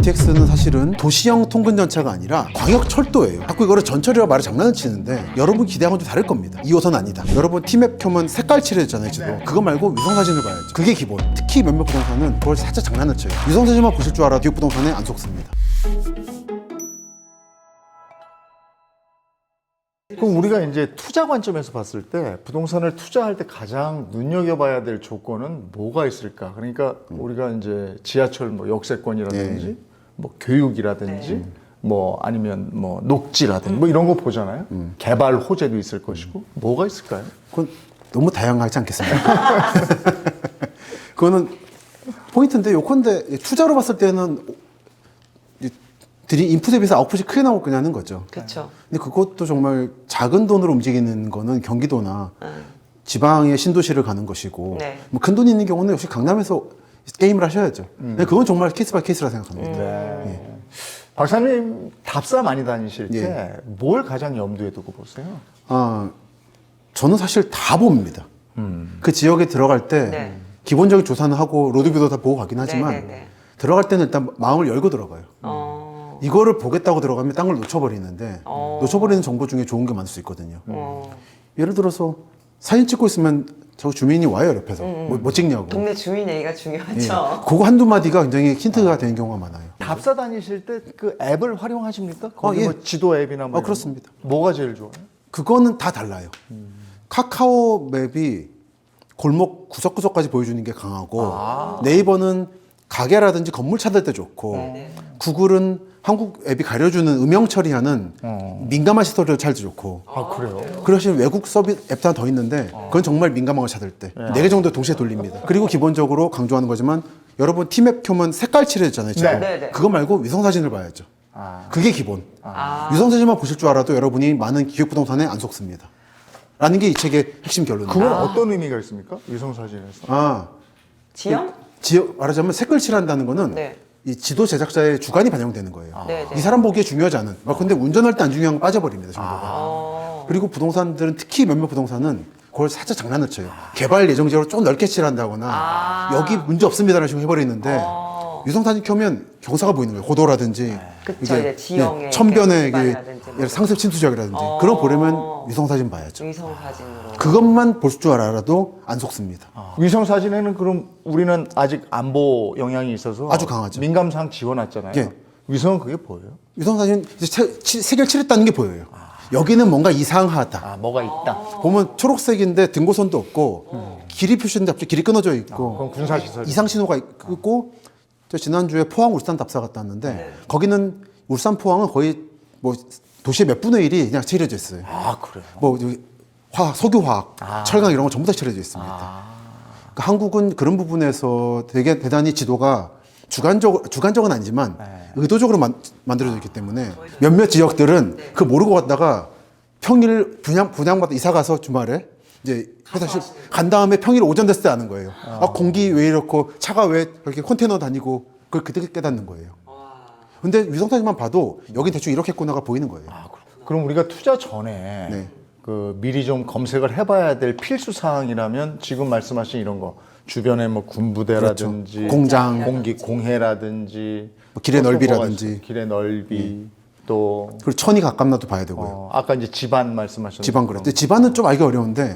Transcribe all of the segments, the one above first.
GTX는 사실은 도시형 통근전차가 아니라 광역철도예요. 자꾸 이거를 전철이라고 말을 장난을 치는데 여러분 기대한 건 좀 다를 겁니다. 2호선 아니다. 여러분 티맵 켜면 색깔 칠해졌잖아요, 지도. 그거 말고 위성사진을 봐야죠. 그게 기본. 특히 몇몇 부동산은 그걸 살짝 장난을 쳐요. 위성사진만 보실 줄 알아 기획부동산에 안 속습니다. 그럼 우리가 이제 투자 관점에서 봤을 때 부동산을 투자할 때 가장 눈여겨봐야 될 조건은 뭐가 있을까? 그러니까 우리가 이제 지하철 뭐 역세권이라든지 뭐 교육이라든지 뭐 아니면 뭐 녹지라든지 뭐 이런 거 보잖아요. 개발 호재도 있을 것이고 뭐가 있을까요? 그건 너무 다양하지 않겠습니까? 그거는 포인트인데 요컨대 투자로 봤을 때는 인풋에 비해서 아웃풋이 크게 나올 거냐는 거죠. 그렇죠. 근데 그것도 정말 작은 돈으로 움직이는 거는 경기도나 지방의 신도시를 가는 것이고 네. 뭐 큰 돈 있는 경우는 역시 강남에서 게임을 하셔야죠. 근데 그건 정말 케이스 바이 케이스라 생각합니다. 네. 박사님 답사 많이 다니실 때 뭘 가장 염두에 두고 보세요? 아, 저는 사실 다 봅니다. 그 지역에 들어갈 때 네. 기본적인 조사는 하고 로드뷰도 다 보고 가긴 하지만 네, 네, 네. 들어갈 때는 일단 마음을 열고 들어가요. 이거를 보겠다고 들어가면 딴 걸 놓쳐버리는데 놓쳐버리는 정보 중에 좋은 게 많을 수 있거든요. 예를 들어서 사진 찍고 있으면 저 주민이 와요 옆에서 뭐 찍냐고. 동네 주민 얘기가 예. 중요하죠. 그거 한두 마디가 굉장히 힌트가 되는 경우가 많아요. 답사 다니실 때 그 앱을 활용하십니까? 거기 예. 뭐 지도 앱이나 뭐 이런 그렇습니다. 거? 뭐가 제일 좋아요? 그거는 다 달라요. 카카오 맵이 골목 구석구석까지 보여주는 게 강하고 네이버는 가게라든지 건물 찾을 때 좋고 구글은 한국 앱이 가려주는 음영 처리하는 민감한 시설을 찾을 때 좋고 아 그래요? 그러신 외국 서비스 앱도 하나 더 있는데 그건 정말 민감한 걸 찾을 때 4개 정도 동시에 돌립니다. 그리고 기본적으로 강조하는 거지만 여러분 티맵 켜면 색깔 칠해졌잖아요. 지금. 네, 네. 그거 말고 위성사진을 봐야죠. 그게 기본. 위성사진만 보실 줄 알아도 여러분이 많은 기획부동산에 안 속습니다. 라는 게 이 책의 핵심 결론입니다. 그건 어떤 의미가 있습니까? 위성사진에서? 지형? 지역 말하자면 색깔 칠한다는 거는 네. 이 지도 제작자의 주관이 반영되는 거예요. 네, 네. 이 사람 보기에 중요하지 않은. 근데 운전할 때 안 중요한 건 빠져버립니다. 정보가. 그리고 부동산들은 특히 몇몇 부동산은 그걸 살짝 장난을 쳐요. 개발 예정 지역을 좀 넓게 칠한다거나 여기 문제 없습니다라는 식으로 해버리는데 위성사진 켜면 경사가 보이는 거예요. 고도라든지 그쵸, 이제 지형의 천변의 기반이라든지 뭐. 상습 침투 지역이라든지 그런 거 보려면 위성사진 봐야죠. 위성 사진으로. 그것만 볼 줄 알아도 안 속습니다. 위성사진에는 그럼 우리는 아직 안보 영향이 있어서 아주 강하죠. 민감사항 지원했잖아요. 예. 위성은 그게 보여요? 위성사진 색을 칠했다는 게 보여요. 여기는 뭔가 이상하다. 뭐가 있다. 보면 초록색인데 등고선도 없고 길이 표시인데 갑자기 길이 끊어져 있고 그건 군사시설. 이상 신호가 있고 저 지난주에 포항 울산 답사 갔다 왔는데 거기는 울산 포항은 거의 뭐 도시의 몇 분의 1이 그냥 칠해져 있어요. 아 그래요? 뭐 여기 화학, 석유화학, 철강 이런 거 전부 다 칠해져 있습니다. 그러니까 한국은 그런 부분에서 되게 대단히 지도가 주관적은 아니지만 의도적으로 만들어져 있기 때문에 몇몇 지역들은 그 모르고 갔다가 평일 분양받아 이사 가서 주말에 이제 회사 간 다음에 평일 오전 됐을 때 아는 거예요. 공기 왜 이렇고 차가 왜 이렇게 컨테이너 다니고 그걸 그때 깨닫는 거예요. 근데 위성사진만 봐도 여기 대충 이렇게 했구나가 보이는 거예요. 그럼 우리가 투자 전에 네. 그 미리 좀 검색을 해봐야 될 필수 사항이라면 지금 말씀하신 이런 거 주변에 뭐 군부대라든지 그렇죠. 공장. 공해라든지 뭐 길의 또 넓이라든지. 뭐가 있어요? 길의 넓이 또 그리고 천이 가깝나도 봐야 되고요. 아까 이제 집안 말씀하셨는데 집안 그랬대. 집안은 좀 알기 어려운데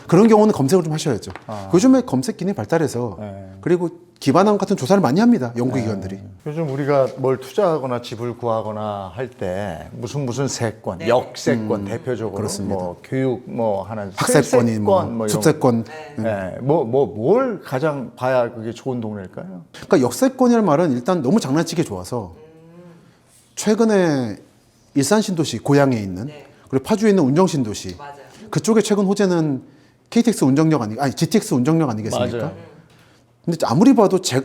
그런 경우는 검색을 좀 하셔야죠. 요즘에 검색 기능이 발달해서 그리고 기반함 같은 조사를 많이 합니다. 연구기관들이. 요즘 우리가 뭘 투자하거나 집을 구하거나 할 때 무슨 세권, 역세권 대표적으로 그렇습니다. 뭐 교육 뭐 하나 학세권이 슬세권 뭐 이런 숲세권. 뭘 가장 봐야 그게 좋은 동네일까요? 그러니까 역세권이라는 말은 일단 너무 장난치기 좋아서 최근에 일산 신도시 고향에 있는 그리고 파주에 있는 운정 신도시 맞아요. 그쪽에 최근 호재는 KTX 운정역 아니 GTX 운정역 아니겠습니까? 맞아요. 근데 아무리 봐도 제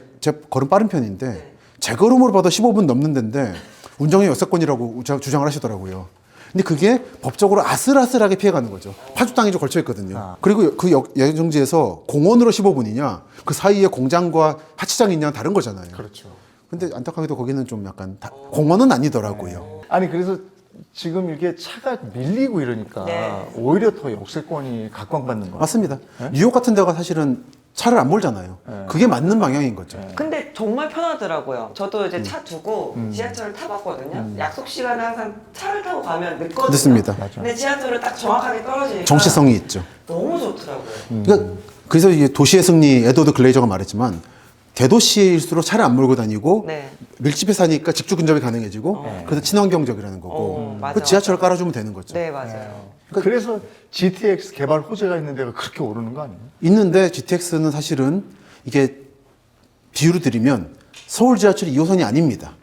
걸음 빠른 편인데 제 걸음으로 봐도 15분 넘는 데인데 운정역 역세권이라고 주장을 하시더라고요. 근데 그게 법적으로 아슬아슬하게 피해가는 거죠. 파주 땅이 좀 걸쳐 있거든요. 그리고 그 예정지에서 공원으로 15분이냐 그 사이에 공장과 하치장이 있냐 다른 거잖아요. 그렇죠. 근데 안타깝게도 거기는 좀 약간 공원은 아니더라고요. 아니 그래서 지금 이렇게 차가 밀리고 이러니까 네. 오히려 더 역세권이 각광받는 거예요. 맞습니다. 뉴욕 같은 데가 사실은 차를 안 몰잖아요. 그게 맞는 방향인 거죠. 근데 정말 편하더라고요. 저도 이제 차 두고 지하철을 타봤거든요. 약속 시간에 항상 차를 타고 가면 늦거든요. 늦습니다. 근데 지하철은 딱 정확하게 떨어지니까 정시성이 있죠. 너무 좋더라고요. 그러니까 그래서 이게 도시의 승리, 에드워드 글레이저가 말했지만 대도시일수록 차를 안 몰고 다니고 네. 밀집해 사니까 직주 근접이 가능해지고 그래서 친환경적이라는 거고 맞아, 그 지하철을 깔아주면 되는 거죠. 네, 맞아요. 그래서 GTX 개발 호재가 있는 데가 그렇게 오르는 거 아니에요? 있는데 GTX는 사실은 이게 비유를 드리면 서울 지하철이 2호선이 아닙니다.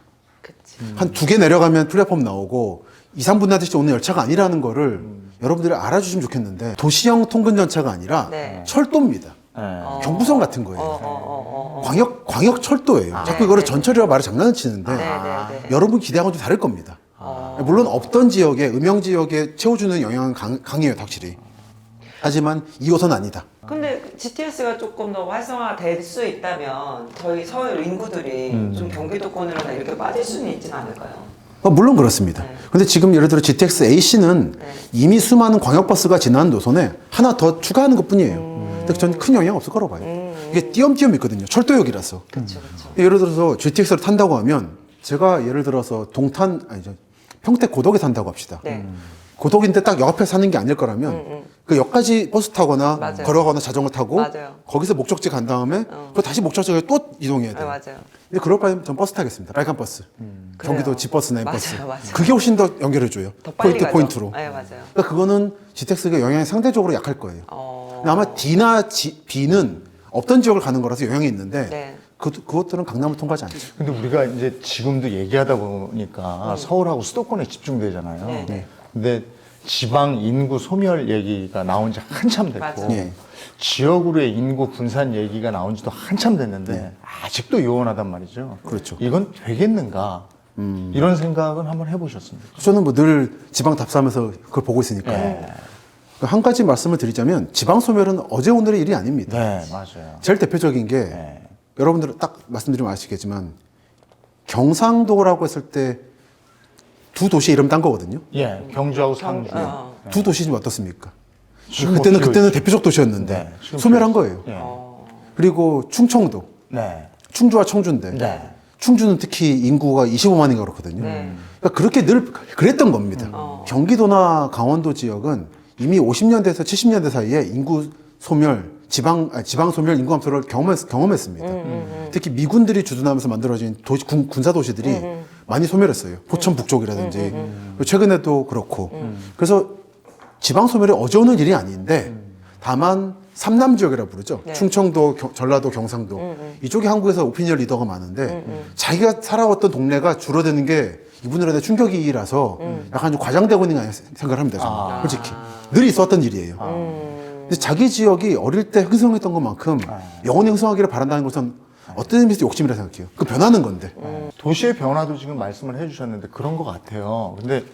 그치. 한 2개 내려가면 플랫폼 나오고 2, 3분 하듯이 오는 열차가 아니라는 거를 여러분들이 알아주시면 좋겠는데 도시형 통근 전차가 아니라 네. 철도입니다. 경부선 같은 거예요. 광역 철도예요. 자꾸 이거를 전철이라고 말을 장난을 치는데 네. 여러분 기대하고는 좀 다를 겁니다. 물론 없던 지역에 음영 지역에 채워주는 영향은 강해요, 확실히. 하지만 2호선 아니다. 근데 GTS가 조금 더 활성화될 수 있다면 저희 서울 인구들이 좀 경기도권으로 다 이렇게 빠질 수는 있진 않을까요? 물론 그렇습니다. 근데 지금 예를 들어 GTX AC 는 이미 수많은 광역버스가 지나는 노선에 하나 더 추가하는 것 뿐이에요. 근데 저는 큰 영향 없을 거라고 봐요. 이게 띄엄띄엄 있거든요. 철도역이라서. 그렇죠. 예를 들어서 GTX를 탄다고 하면 제가 예를 들어서 평택 고덕에 산다고 합시다. 네. 고덕인데 딱 역 앞에 사는 게 아닐 거라면 그 역까지 버스 타거나 맞아요. 걸어가거나 자전거 타고 맞아요. 거기서 목적지 간 다음에 또 다시 목적지에 또 이동해야 돼요. 맞아요. 근데 그럴 바에는 전 버스 타겠습니다. 빨간 버스. 경기도 그래요. 집버스나 맞아요, 엠버스. 맞아요. 그게 훨씬 더 연결해줘요. 더 빨리 가죠. 포인트로. 네, 맞아요. 그러니까 그거는 GTX가 영향이 상대적으로 약할 거예요. 근데 아마 D나 B는 없던 지역을 가는 거라서 영향이 있는데 네. 그것들은 강남을 통과하지 않죠. 근데 우리가 이제 지금도 얘기하다 보니까 서울하고 수도권에 집중되잖아요. 네. 근데 지방 인구 소멸 얘기가 나온 지 한참 됐고 맞아요. 네. 지역으로의 인구 분산 얘기가 나온 지도 한참 됐는데 아직도 요원하단 말이죠. 그렇죠. 이건 되겠는가? 이런 생각은 한번 해보셨습니까? 저는 뭐 늘 지방 답사하면서 그걸 보고 있으니까요. 한 가지 말씀을 드리자면 지방 소멸은 어제 오늘의 일이 아닙니다. 네, 맞아요. 제일 대표적인 게 여러분들 딱 말씀드리면 아시겠지만 경상도라고 했을 때 두 도시 이름 딴 거거든요. 예, 경주하고 상주. 두 도시 좀 어떻습니까? 지금 그때는 대표적 도시였는데 네, 지금 소멸한 거예요. 예. 그리고 충청도, 네. 충주와 청주인데 네. 충주는 특히 인구가 25만인가 그렇거든요. 그러니까 그렇게 늘 그랬던 겁니다. 경기도나 강원도 지역은 이미 50년대에서 70년대 사이에 인구 소멸, 지방 소멸, 인구 감소를 경험했습니다. 특히 미군들이 주둔하면서 만들어진 군사 도시들이 많이 소멸했어요. 포천 북쪽이라든지 최근에도 그렇고. 그래서 지방 소멸이 어제 오는 일이 아닌데 다만 삼남 지역이라고 부르죠. 네. 충청도, 전라도, 경상도 이쪽이 한국에서 오피니언 리더가 많은데 자기가 살아왔던 동네가 줄어드는 게 이분들한테 충격이라서 약간 좀 과장되고 있는 거 아니야 생각을 합니다. 저는. 솔직히 늘 있었던 일이에요. 근데 자기 지역이 어릴 때 흥성했던 것만큼 영원히 흥성하기를 바란다는 것은 어떤 의미에서 욕심이라 생각해요. 그 변하는 건데. 도시의 변화도 지금 말씀을 해주셨는데 그런 것 같아요. 근데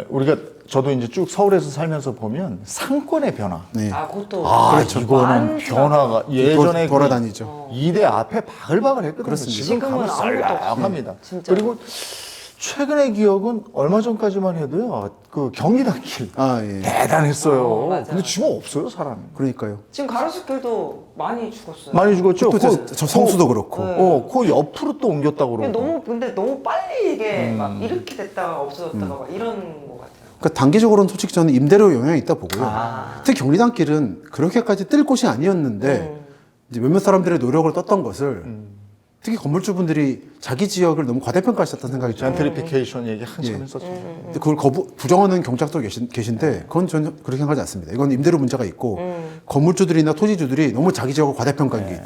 우리가 저도 이제 쭉 서울에서 살면서 보면 상권의 변화. 네. 그것도 그렇죠. 이거는 많죠. 변화가 예전에 돌아다니죠. 이대 앞에 바글바글 했거든요. 그렇습니다. 지금 지금은 가면 아무것도 썰렁합니다. 진짜. 그리고 최근의 기억은 얼마 전까지만 해도요. 그 경리단길 예. 대단했어요. 맞아요. 근데 지금 없어요, 사람이. 그러니까요. 지금 가로수길도 많이 죽었어요. 많이 죽었죠. 또 저 성수도 그렇고. 그 옆으로 또 옮겼다고 그러고. 근데 너무 빨리 이게 막 이렇게 됐다가 없어졌다가 막 이런 것 같아요. 그러니까 단기적으로는 솔직히 저는 임대료 영향이 있다 보고요. 특히 경리단길은 그렇게까지 뜰 곳이 아니었는데 이제 몇몇 사람들의 노력을 떴던 것을 특히 건물주분들이 자기 지역을 너무 과대평가하셨다는 생각이 들어요. 젠트리피케이션 얘기 한참 예. 했었죠. 근데 그걸 부정하는 경작도 계신데 그건 저는 그렇게 생각하지 않습니다. 이건 임대료 문제가 있고 건물주들이나 토지주들이 너무 자기 지역을 과대평가한 게 있다.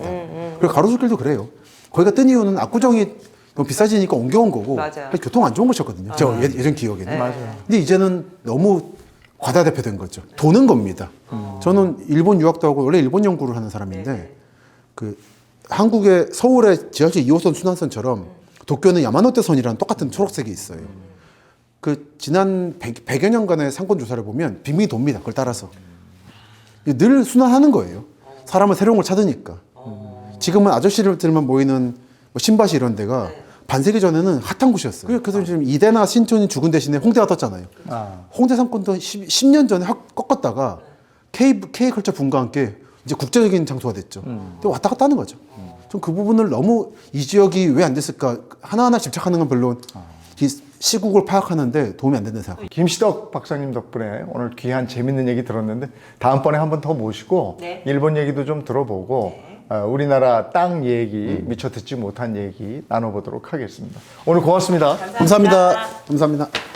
그리고 가로수길도 그래요. 거기가 뜬 이유는 압구정이 너무 비싸지니까 옮겨온 거고 맞아요. 교통 안 좋은 곳이었거든요. 제가 예전 기억에는. 맞아요. 근데 이제는 너무 과다대표된 거죠. 도는 겁니다. 저는 일본 유학도 하고 원래 일본 연구를 하는 사람인데 그 한국의 서울의 지하철 2호선 순환선처럼 도쿄는 야마노테선이라는 똑같은 초록색이 있어요. 그 지난 100여 년간의 상권 조사를 보면 빙빙 돕니다. 그걸 따라서. 늘 순환하는 거예요. 사람은 새로운 걸 찾으니까. 지금은 아저씨들만 모이는 뭐 신밭이 이런 데가 반세기 전에는 핫한 곳이었어요. 그래서 지금 이대나 신촌이 죽은 대신에 홍대가 떴잖아요. 홍대 상권도 10년 전에 확 꺾었다가 K컬처 붐과 함께 이제 국제적인 장소가 됐죠. 근데 왔다 갔다 하는 거죠. 좀 그 부분을 너무 이 지역이 왜 안 됐을까 하나하나 집착하는 건 별로 이 시국을 파악하는데 도움이 안 된다는 생각. 김시덕 박사님 덕분에 오늘 귀한 재밌는 얘기 들었는데 다음번에 한 번 더 모시고 네. 일본 얘기도 좀 들어보고 우리나라 땅 얘기 미처 듣지 못한 얘기 나눠보도록 하겠습니다. 오늘 고맙습니다. 감사합니다. 감사합니다.